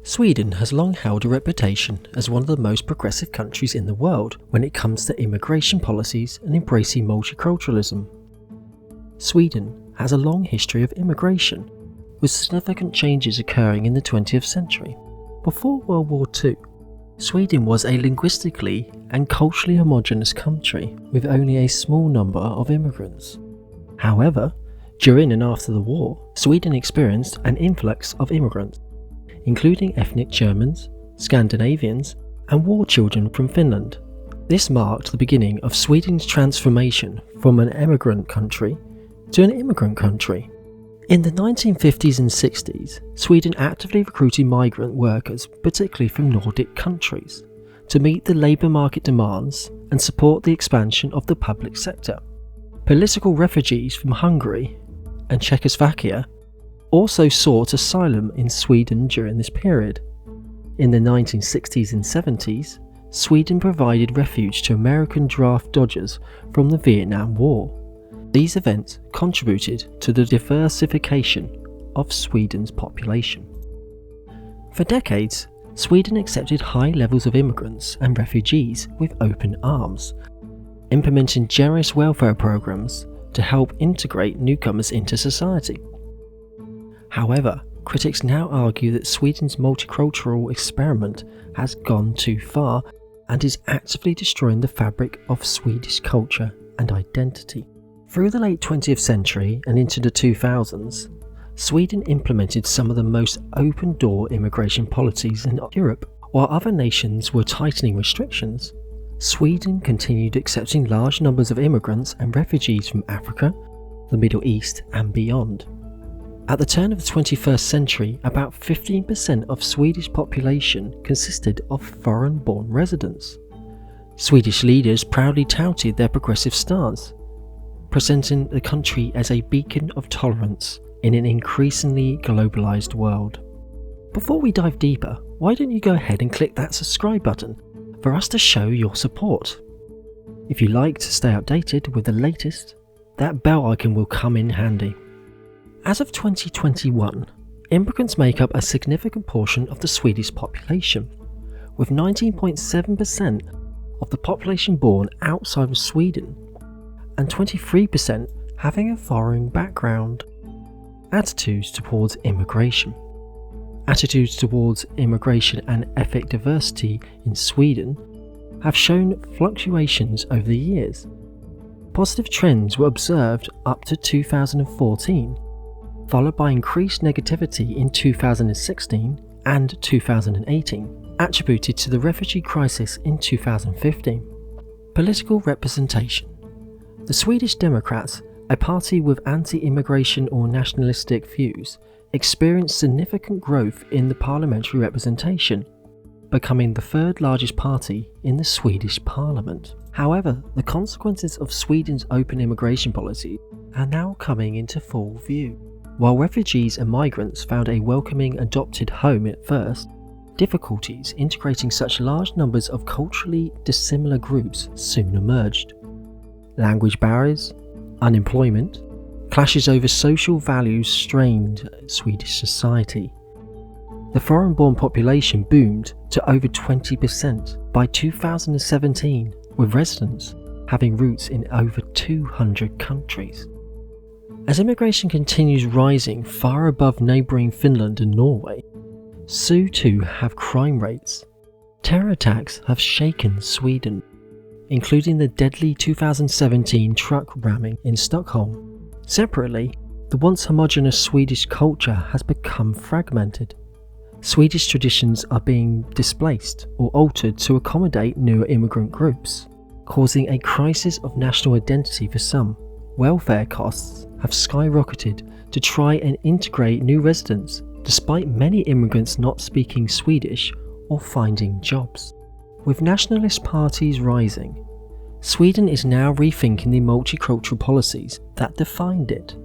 Sweden has long held a reputation as one of the most progressive countries in the world when it comes to immigration policies and embracing multiculturalism. Sweden has a long history of immigration, with significant changes occurring in the 20th century. Before World War II, Sweden was a linguistically and culturally homogeneous country with only a small number of immigrants. However, during and after the war, Sweden experienced an influx of immigrants, including ethnic Germans, Scandinavians, and war children from Finland. This marked the beginning of Sweden's transformation from an emigrant country to an immigrant country. In the 1950s and 60s, Sweden actively recruited migrant workers, particularly from Nordic countries, to meet the labour market demands and support the expansion of the public sector. Political refugees from Hungary and Czechoslovakia also sought asylum in Sweden during this period. In the 1960s and 70s, Sweden provided refuge to American draft dodgers from the Vietnam War. These events contributed to the diversification of Sweden's population. For decades, Sweden accepted high levels of immigrants and refugees with open arms, implementing generous welfare programs to help integrate newcomers into society. However, critics now argue that Sweden's multicultural experiment has gone too far and is actively destroying the fabric of Swedish culture and identity. Through the late 20th century and into the 2000s, Sweden implemented some of the most open-door immigration policies in Europe. While other nations were tightening restrictions, Sweden continued accepting large numbers of immigrants and refugees from Africa, the Middle East, and beyond. At the turn of the 21st century, about 15% of Swedish population consisted of foreign-born residents. Swedish leaders proudly touted their progressive stance, presenting the country as a beacon of tolerance in an increasingly globalized world. Before we dive deeper, why don't you go ahead and click that subscribe button for us to show your support? If you like to stay updated with the latest, that bell icon will come in handy. As of 2021, immigrants make up a significant portion of the Swedish population, with 19.7% of the population born outside of Sweden and 23% having a foreign background. Attitudes towards immigration and ethnic diversity in Sweden have shown fluctuations over the years. Positive trends were observed up to 2014, followed by increased negativity in 2016 and 2018, attributed to the refugee crisis in 2015. Political representation. The Swedish Democrats, a party with anti-immigration or nationalistic views, experienced significant growth in the parliamentary representation, becoming the third largest party in the Swedish parliament. However, the consequences of Sweden's open immigration policy are now coming into full view. While refugees and migrants found a welcoming adopted home at first, difficulties integrating such large numbers of culturally dissimilar groups soon emerged. Language barriers, unemployment, clashes over social values strained Swedish society. The foreign-born population boomed to over 20% by 2017, with residents having roots in over 200 countries. As immigration continues rising far above neighbouring Finland and Norway, so too have crime rates. Terror attacks have shaken Sweden, including the deadly 2017 truck ramming in Stockholm. Separately, the once homogeneous Swedish culture has become fragmented. Swedish traditions are being displaced or altered to accommodate newer immigrant groups, causing a crisis of national identity for some. Welfare costs have skyrocketed to try and integrate new residents, despite many immigrants not speaking Swedish or finding jobs. With nationalist parties rising, Sweden is now rethinking the multicultural policies that defined it.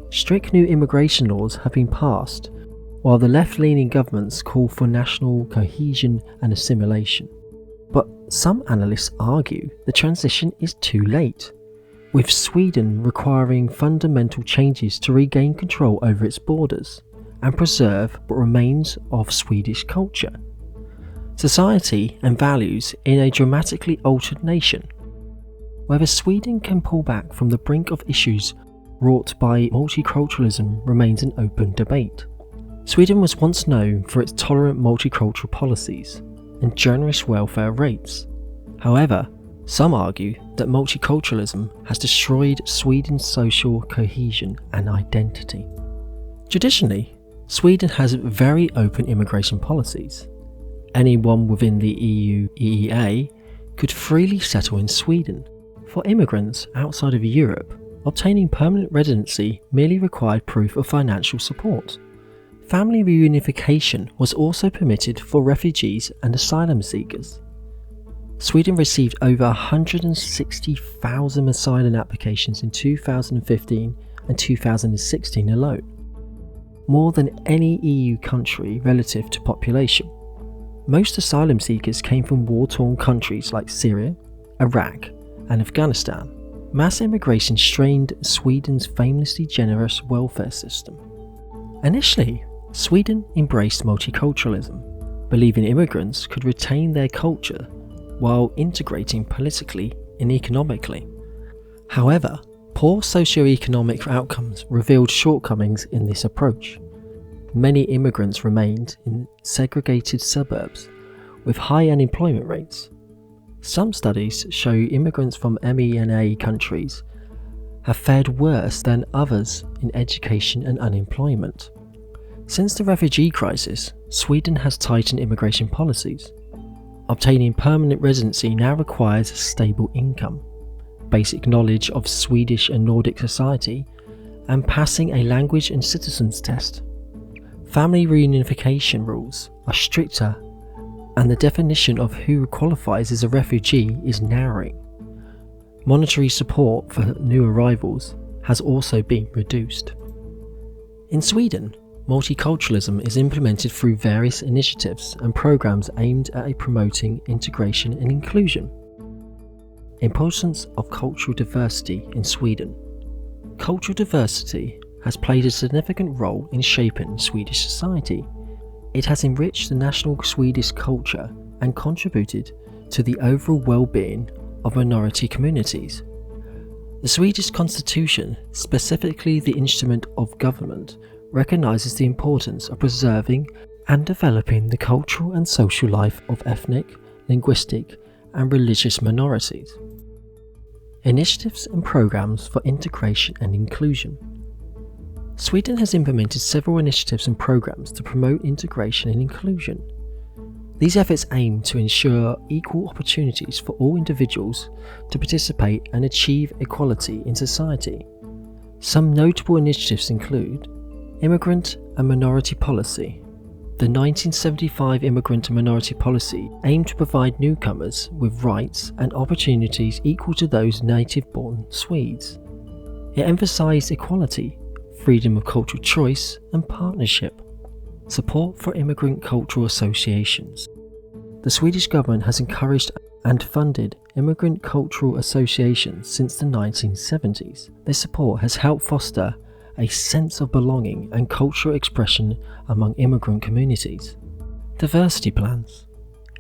Strict new immigration laws have been passed, while the left-leaning governments call for national cohesion and assimilation. But some analysts argue the transition is too late, with Sweden requiring fundamental changes to regain control over its borders and preserve what remains of Swedish culture, society and values in a dramatically altered nation. Whether Sweden can pull back from the brink of issues wrought by multiculturalism remains an open debate. Sweden was once known for its tolerant multicultural policies and generous welfare rates. However, some argue that multiculturalism has destroyed Sweden's social cohesion and identity. Traditionally, Sweden has very open immigration policies. Anyone within the EU/EEA could freely settle in Sweden. For immigrants outside of Europe, obtaining permanent residency merely required proof of financial support. Family reunification was also permitted for refugees and asylum seekers. Sweden received over 160,000 asylum applications in 2015 and 2016 alone, more than any EU country relative to population. Most asylum seekers came from war-torn countries like Syria, Iraq, and Afghanistan. Mass immigration strained Sweden's famously generous welfare system. Initially, Sweden embraced multiculturalism, believing immigrants could retain their culture while integrating politically and economically. However, poor socio-economic outcomes revealed shortcomings in this approach. Many immigrants remained in segregated suburbs with high unemployment rates. Some studies show immigrants from MENA countries have fared worse than others in education and unemployment. Since the refugee crisis, Sweden has tightened immigration policies. Obtaining permanent residency now requires a stable income, basic knowledge of Swedish and Nordic society, and passing a language and citizens test. Family reunification rules are stricter, and the definition of who qualifies as a refugee is narrowing. Monetary support for new arrivals has also been reduced. In Sweden, multiculturalism is implemented through various initiatives and programs aimed at promoting integration and inclusion. Importance of cultural diversity in Sweden. Cultural diversity has played a significant role in shaping Swedish society. It has enriched the national Swedish culture and contributed to the overall well-being of minority communities. The Swedish constitution, specifically the instrument of government, recognises the importance of preserving and developing the cultural and social life of ethnic, linguistic, and religious minorities. Initiatives and programs for integration and inclusion. Sweden has implemented several initiatives and programs to promote integration and inclusion. These efforts aim to ensure equal opportunities for all individuals to participate and achieve equality in society. Some notable initiatives include Immigrant and Minority Policy. The 1975 Immigrant and Minority Policy aimed to provide newcomers with rights and opportunities equal to those native-born Swedes. It emphasised equality, freedom of cultural choice and partnership. Support for immigrant cultural associations. The Swedish government has encouraged and funded immigrant cultural associations since the 1970s. This support has helped foster a sense of belonging and cultural expression among immigrant communities. Diversity plans.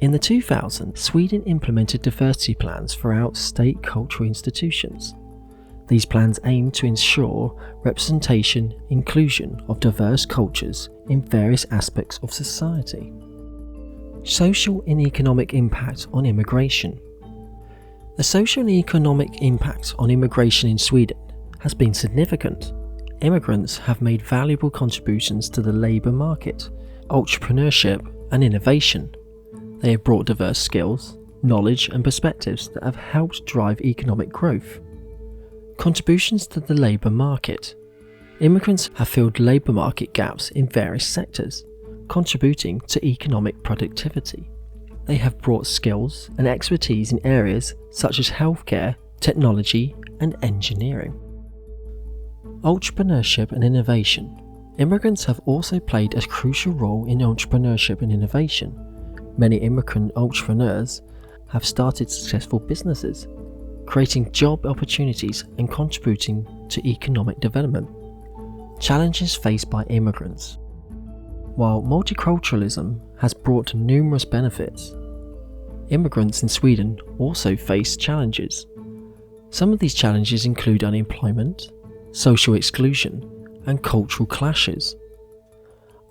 In the 2000s, Sweden implemented diversity plans throughout state cultural institutions. These plans aim to ensure representation, inclusion of diverse cultures in various aspects of society. Social and economic impact on immigration. The social and economic impact on immigration in Sweden has been significant. Immigrants have made valuable contributions to the labour market, entrepreneurship and innovation. They have brought diverse skills, knowledge and perspectives that have helped drive economic growth. Contributions to the labour market. Immigrants have filled labour market gaps in various sectors, contributing to economic productivity. They have brought skills and expertise in areas such as healthcare, technology and engineering. Entrepreneurship and innovation. Immigrants have also played a crucial role in entrepreneurship and innovation. Many immigrant entrepreneurs have started successful businesses, creating job opportunities and contributing to economic development. Challenges faced by immigrants. While multiculturalism has brought numerous benefits, immigrants in Sweden also face challenges. Some of these challenges include unemployment, social exclusion, and cultural clashes.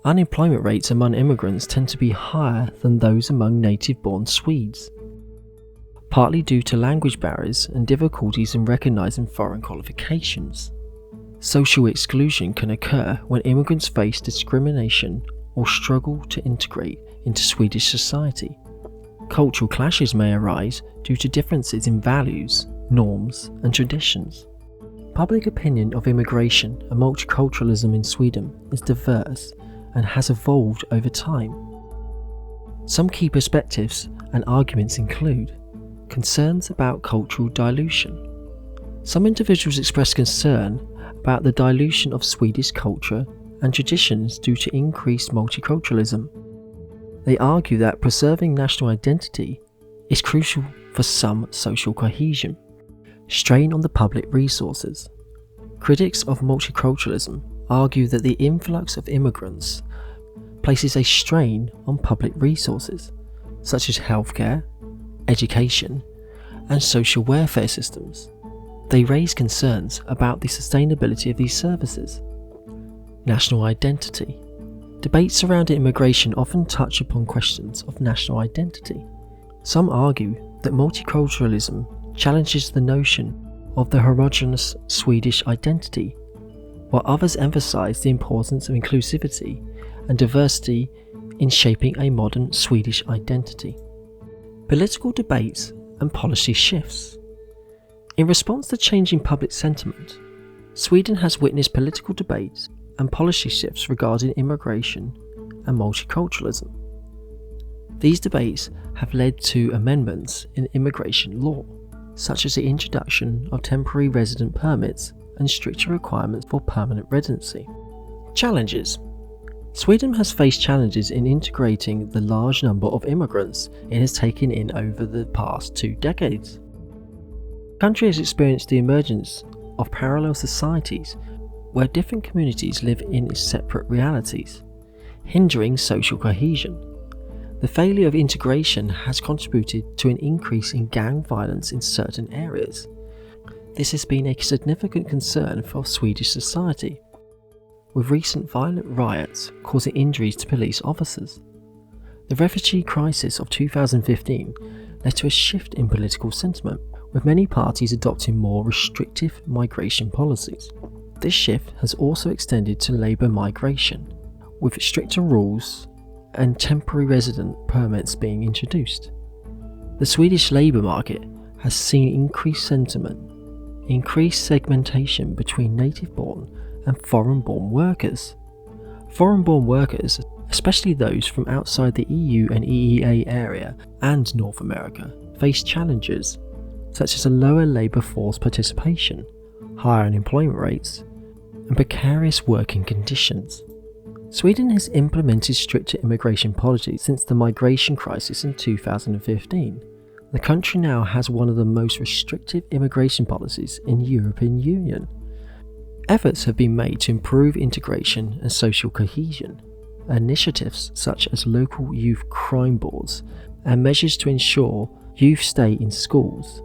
Unemployment rates among immigrants tend to be higher than those among native-born Swedes, partly due to language barriers and difficulties in recognising foreign qualifications. Social exclusion can occur when immigrants face discrimination or struggle to integrate into Swedish society. Cultural clashes may arise due to differences in values, norms, and traditions. Public opinion of immigration and multiculturalism in Sweden is diverse and has evolved over time. Some key perspectives and arguments include concerns about cultural dilution. Some individuals express concern about the dilution of Swedish culture and traditions due to increased multiculturalism. They argue that preserving national identity is crucial for some social cohesion. Strain on the public resources. Critics of multiculturalism argue that the influx of immigrants places a strain on public resources, such as healthcare, education, and social welfare systems. They raise concerns about the sustainability of these services. National identity. Debates surrounding immigration often touch upon questions of national identity. Some argue that multiculturalism challenges the notion of the homogeneous Swedish identity, while others emphasize the importance of inclusivity and diversity in shaping a modern Swedish identity. Political debates and policy shifts. In response to changing public sentiment, Sweden has witnessed political debates and policy shifts regarding immigration and multiculturalism. These debates have led to amendments in immigration law, such as the introduction of temporary resident permits and stricter requirements for permanent residency. Challenges. Sweden has faced challenges in integrating the large number of immigrants it has taken in over the past 2 decades. The country has experienced the emergence of parallel societies where different communities live in separate realities, hindering social cohesion. The failure of integration has contributed to an increase in gang violence in certain areas. This has been a significant concern for Swedish society, with recent violent riots causing injuries to police officers. The refugee crisis of 2015 led to a shift in political sentiment, with many parties adopting more restrictive migration policies. This shift has also extended to labour migration, with stricter rules and temporary resident permits being introduced. The Swedish labour market has seen increased sentiment, increased segmentation between native-born and foreign-born workers. Foreign-born workers, especially those from outside the EU and EEA area and North America, face challenges such as a lower labour force participation, higher unemployment rates, and precarious working conditions. Sweden has implemented stricter immigration policies since the migration crisis in 2015. The country now has one of the most restrictive immigration policies in the European Union. Efforts have been made to improve integration and social cohesion. Initiatives such as local youth crime boards and measures to ensure youth stay in schools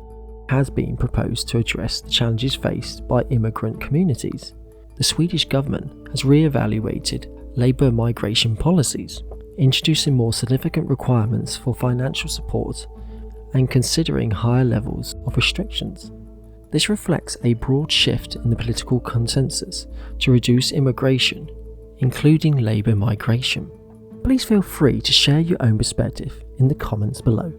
has been proposed to address the challenges faced by immigrant communities. The Swedish government has re-evaluated labour migration policies, introducing more significant requirements for financial support and considering higher levels of restrictions. This reflects a broad shift in the political consensus to reduce immigration, including labour migration. Please feel free to share your own perspective in the comments below.